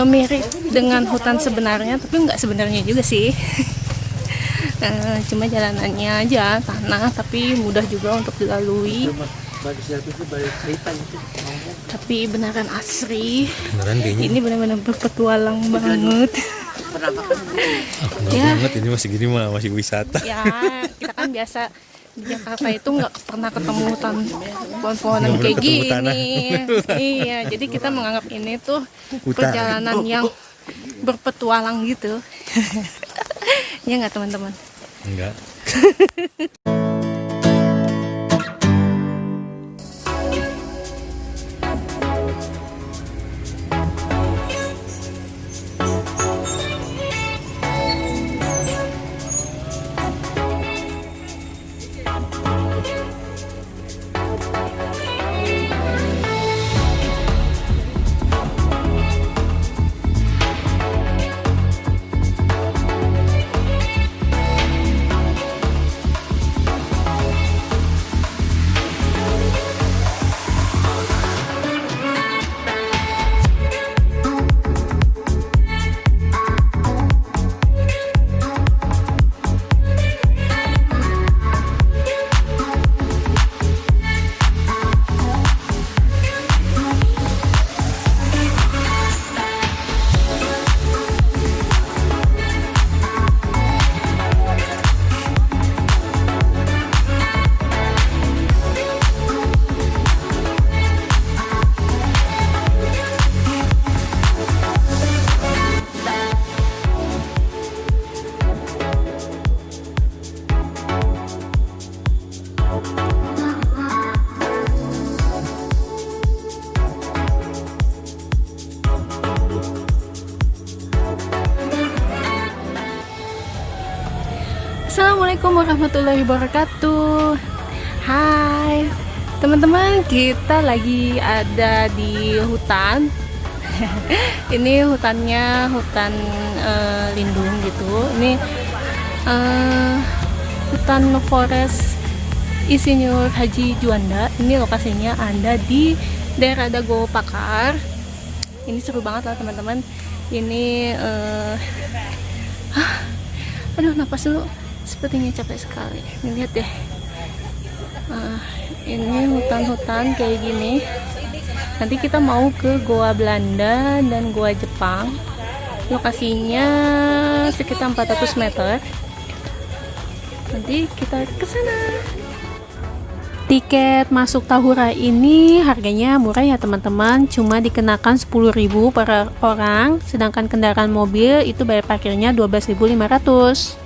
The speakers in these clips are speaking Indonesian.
mirip dengan hutan sebenarnya, tapi nggak sebenarnya juga sih. Cuma jalanannya aja tanah, tapi mudah juga untuk dilalui. Tapi beneran asri. Ini benar-benar berpetualang banget. Ya. Banget ini masih gini mah masih wisata. Ya, kita kan biasa di Jakarta itu nggak pernah ketemu hutan pohon-pohonan kayak gini. Iya, jadi kita menganggap ini tuh perjalanan yang berpetualang gitu. Ya nggak teman-teman? Enggak. Assalamualaikum warahmatullahi wabarakatuh. Hai teman-teman, kita lagi ada di hutan. Ini hutannya hutan lindung gitu. Ini hutan forest Insinyur Haji Juanda. Ini lokasinya ada di daerah Dago Pakar. Ini seru banget lah teman-teman. Ini aduh, napas dulu. Sepertinya capek sekali. Ini lihat deh. Ini hutan-hutan kayak gini. Nanti kita mau ke Goa Belanda dan Goa Jepang. Lokasinya sekitar 400 meter. Nanti kita ke sana. Tiket masuk Tahura ini harganya murah ya teman-teman, cuma dikenakan 10.000 per orang, sedangkan kendaraan mobil itu bayar parkirnya 12.500.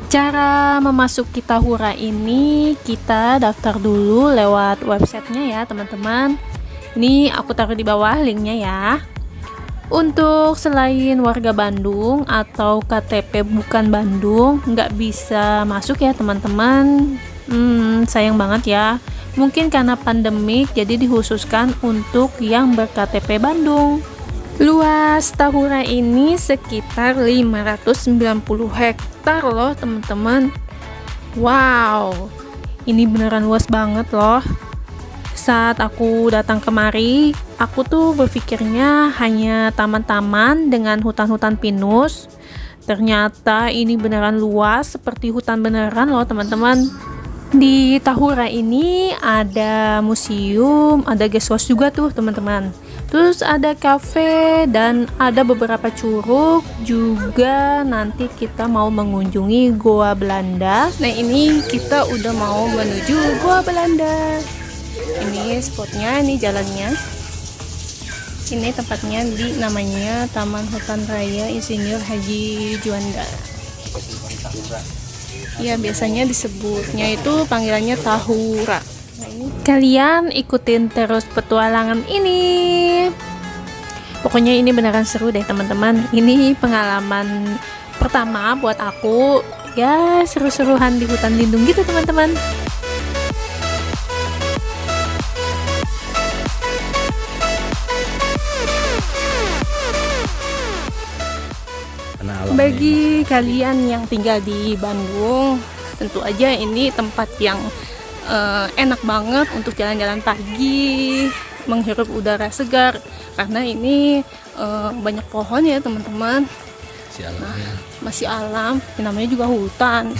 Cara memasuki Tahura ini kita daftar dulu lewat websitenya ya teman-teman. Ini aku taruh di bawah linknya ya. Untuk selain warga Bandung atau KTP bukan Bandung nggak bisa masuk ya teman-teman. Sayang banget ya. Mungkin karena pandemik jadi dikhususkan untuk yang ber-KTP Bandung. Luas Tahura ini sekitar 590 hektar loh teman-teman. Wow, ini beneran luas banget loh. Saat aku datang kemari, aku tuh berpikirnya hanya taman-taman dengan hutan-hutan pinus. Ternyata ini beneran luas seperti hutan beneran loh teman-teman. Di Tahura ini ada museum, ada guest house juga tuh teman-teman. Terus ada cafe dan ada beberapa curug juga. Nanti kita mau mengunjungi Goa Belanda. Nah ini kita udah mau menuju Goa Belanda. Ini spotnya, ini jalannya. Ini tempatnya namanya Taman Hutan Raya Insinyur Haji Juanda. Ya biasanya disebutnya itu panggilannya Tahura. Nah, ini kalian ikutin terus petualangan ini. Pokoknya ini beneran seru deh teman-teman. Ini pengalaman pertama buat aku. Ya seru-seruan di hutan lindung gitu teman-teman. Bagi kalian yang tinggal di Bandung, tentu aja ini tempat yang enak banget untuk jalan-jalan pagi, menghirup udara segar, karena ini banyak pohon ya teman-teman. Si alamnya. Masih alam, ya, namanya juga hutan.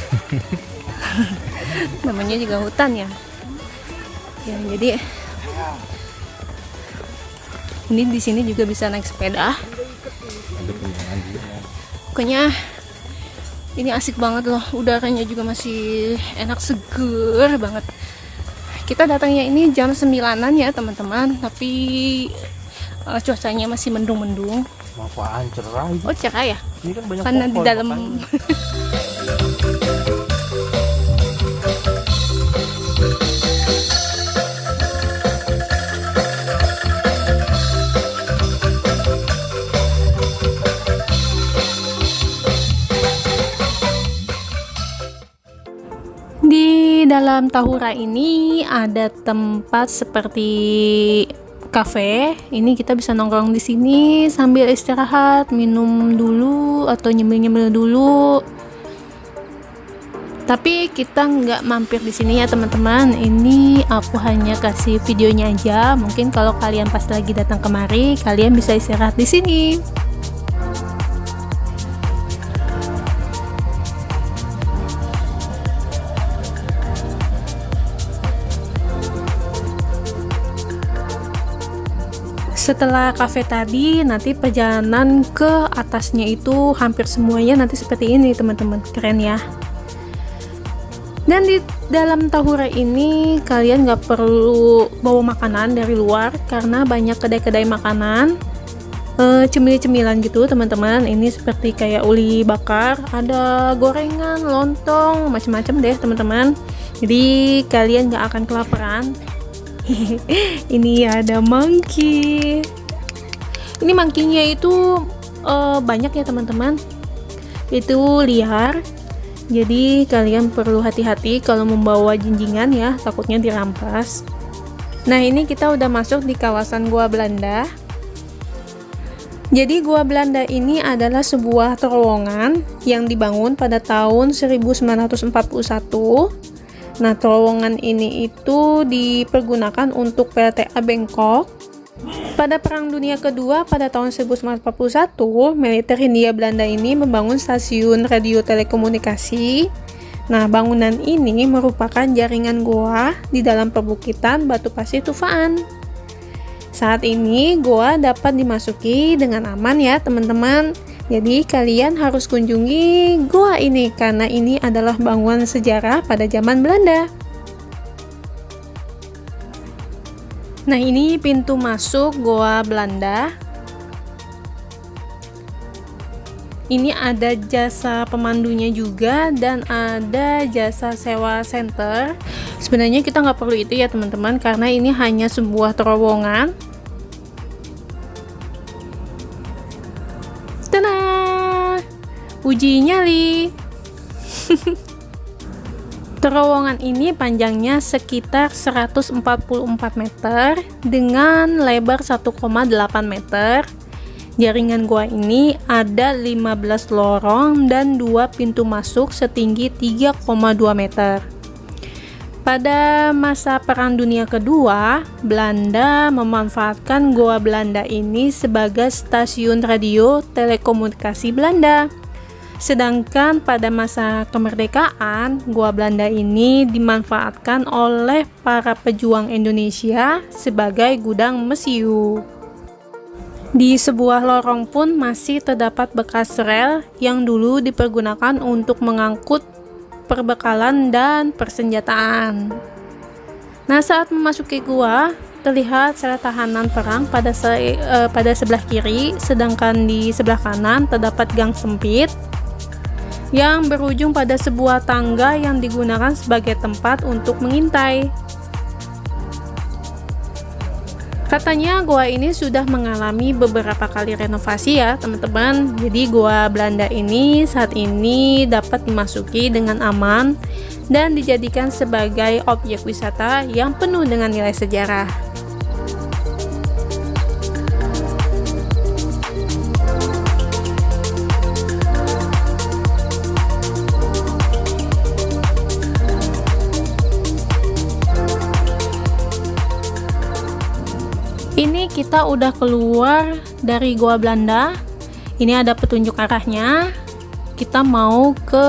Namanya juga hutan ya. Ya, jadi ini di sini juga bisa naik sepeda. Ada pemandangan juga. Pokoknya ini asik banget loh, udaranya juga masih enak, seger banget. Kita datangnya ini jam 9-an ya teman-teman, tapi cuacanya masih mendung-mendung. Apaan cerah ini? Oh cerah ya? Ini kan banyak Karena di pohon, dalam makanya. Di dalam Tahura ini ada tempat seperti kafe. Ini kita bisa nongkrong di sini sambil istirahat, minum dulu atau nyemil-nyemil dulu. Tapi kita nggak mampir di sini ya teman-teman. Ini aku hanya kasih videonya aja. Mungkin kalau kalian pas lagi datang kemari, kalian bisa istirahat di sini. Setelah kafe tadi, nanti perjalanan ke atasnya itu hampir semuanya nanti seperti ini teman-teman, keren ya. Dan di dalam Tahura ini kalian nggak perlu bawa makanan dari luar karena banyak kedai-kedai makanan, cemil-cemilan gitu teman-teman. Ini seperti kayak uli bakar, ada gorengan, lontong, macam-macam deh teman-teman. Jadi kalian nggak akan kelaparan. Ini ada monkey. Ini monkey-nya itu banyak ya teman-teman. Itu liar. Jadi kalian perlu hati-hati kalau membawa jinjingan ya, takutnya dirampas. Nah, ini kita udah masuk di kawasan Gua Belanda. Jadi Gua Belanda ini adalah sebuah terowongan yang dibangun pada tahun 1941. Nah, terowongan ini itu dipergunakan untuk PLTA Bangkok. Pada Perang Dunia Kedua pada tahun 1941, militer Hindia Belanda ini membangun stasiun radio telekomunikasi. Nah, bangunan ini merupakan jaringan goa di dalam perbukitan Batu Pasir Tufaan. Saat ini goa dapat dimasuki dengan aman ya teman-teman. Jadi kalian harus kunjungi goa ini karena ini adalah bangunan sejarah pada zaman Belanda. Nah, ini pintu masuk goa Belanda. Ini ada jasa pemandunya juga dan ada jasa sewa center. Sebenarnya kita nggak perlu itu ya teman-teman karena ini hanya sebuah terowongan. Tada! Uji nyali. Terowongan ini panjangnya sekitar 144 meter dengan lebar 1,8 meter. Jaringan goa ini ada 15 lorong dan 2 pintu masuk setinggi 3,2 meter. Pada masa Perang Dunia Kedua, Belanda memanfaatkan goa Belanda ini sebagai stasiun radio telekomunikasi Belanda. Sedangkan pada masa kemerdekaan, goa Belanda ini dimanfaatkan oleh para pejuang Indonesia sebagai gudang mesiu. Di sebuah lorong pun masih terdapat bekas rel yang dulu dipergunakan untuk mengangkut perbekalan dan persenjataan. Nah, saat memasuki gua, terlihat sel tahanan perang pada sebelah kiri, sedangkan di sebelah kanan terdapat gang sempit yang berujung pada sebuah tangga yang digunakan sebagai tempat untuk mengintai. Katanya goa ini sudah mengalami beberapa kali renovasi ya teman-teman. Jadi goa Belanda ini saat ini dapat dimasuki dengan aman dan dijadikan sebagai objek wisata yang penuh dengan nilai sejarah. Ini kita udah keluar dari Goa Belanda. Ini ada petunjuk arahnya. Kita mau ke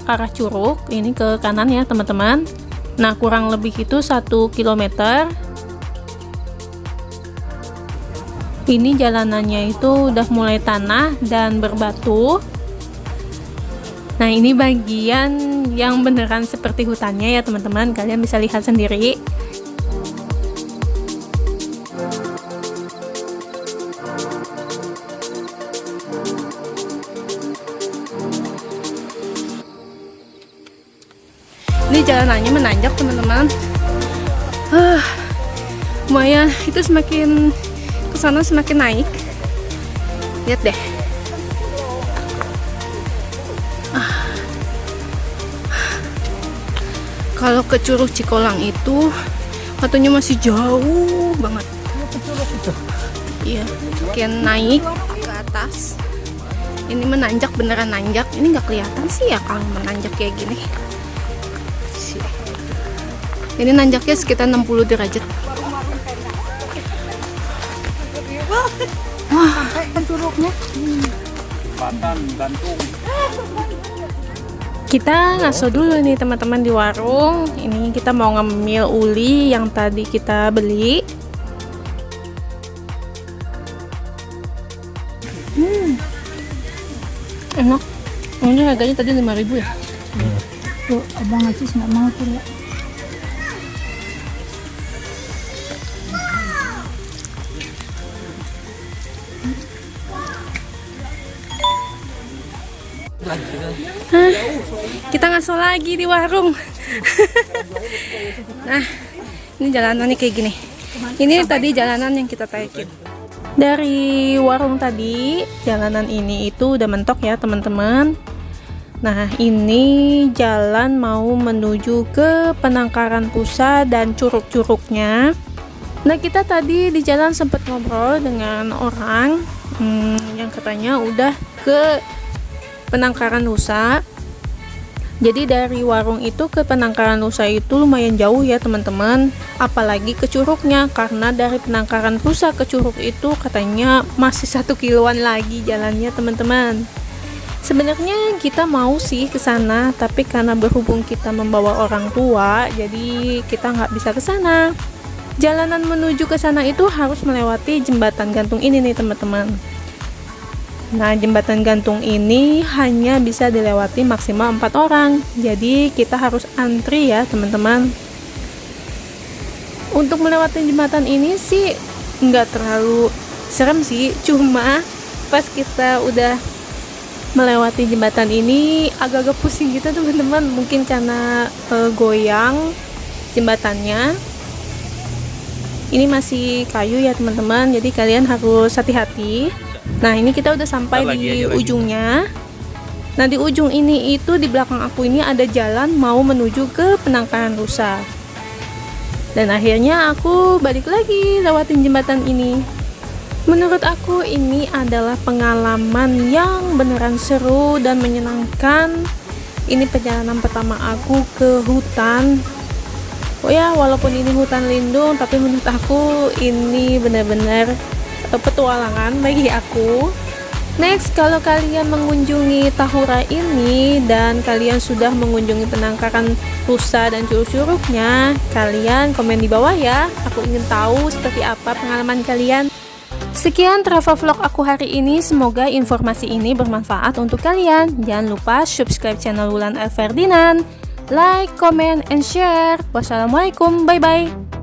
arah Curug, ini ke kanan ya teman-teman. Nah, kurang lebih itu 1 kilometer. Ini jalanannya itu udah mulai tanah dan berbatu. Nah, ini bagian yang beneran seperti hutannya ya teman-teman, kalian bisa lihat sendiri. Ini jalanannya menanjak teman-teman. Lumayan, itu semakin kesana semakin naik. Lihat deh. Kalau ke Curug Cikolang itu katanya masih jauh banget. Iya, makin naik ke atas. Ini menanjak, beneran nanjak. Ini nggak kelihatan sih ya kalau menanjak kayak gini. Ini nanjaknya sekitar 60 derajat. Wah, curugnya. Kita ngaso dulu nih teman-teman di warung. Ini kita mau ngemil uli yang tadi kita beli. Enak. Ini harganya tadi 5.000 ya. Tuh, abang Acis nggak mau tuh ya. Kita ngaso lagi di warung. Nah, ini jalanannya kayak gini. Ini tadi jalanan yang kita taikin. Dari warung tadi, jalanan ini itu udah mentok ya teman-teman. Nah, ini jalan mau menuju ke Penangkaran Pusa dan curug-curugnya. Nah, kita tadi di jalan sempat ngobrol dengan orang yang katanya udah ke Penangkaran Nusa. Jadi dari warung itu ke Penangkaran Nusa itu lumayan jauh ya teman-teman, apalagi ke curugnya, karena dari Penangkaran Nusa ke curug itu katanya masih 1 kiloan lagi jalannya teman-teman. Sebenarnya kita mau sih ke sana, tapi karena berhubung kita membawa orang tua, jadi kita nggak bisa ke sana. Jalanan menuju ke sana itu harus melewati jembatan gantung ini nih teman-teman. Nah, jembatan gantung ini hanya bisa dilewati maksimal 4 orang. Jadi kita harus antri ya teman-teman. Untuk melewati jembatan ini sih nggak terlalu serem sih. Cuma pas kita udah melewati jembatan ini agak-agak pusing gitu teman-teman. Mungkin karena goyang jembatannya. Ini masih kayu ya teman-teman. Jadi kalian harus hati-hati. Nah, ini kita udah sampai di ujungnya. Nah, di ujung ini itu di belakang aku ini ada jalan mau menuju ke Penangkaran Nusa. Dan akhirnya aku balik lagi lewatin jembatan ini. Menurut aku ini adalah pengalaman yang beneran seru dan menyenangkan. Ini perjalanan pertama aku ke hutan. Oh ya, walaupun ini hutan lindung, tapi menurut aku ini benar-benar petualangan bagi aku. Next, kalau kalian mengunjungi Tahura ini dan kalian sudah mengunjungi Penangkaran Nusa dan curug-curugnya, kalian komen di bawah ya. Aku ingin tahu seperti apa pengalaman kalian. Sekian travel vlog aku hari ini. Semoga informasi ini bermanfaat untuk kalian. Jangan lupa subscribe channel Wulan El Ferdinand, like, comment, and share. Wassalamualaikum, bye-bye.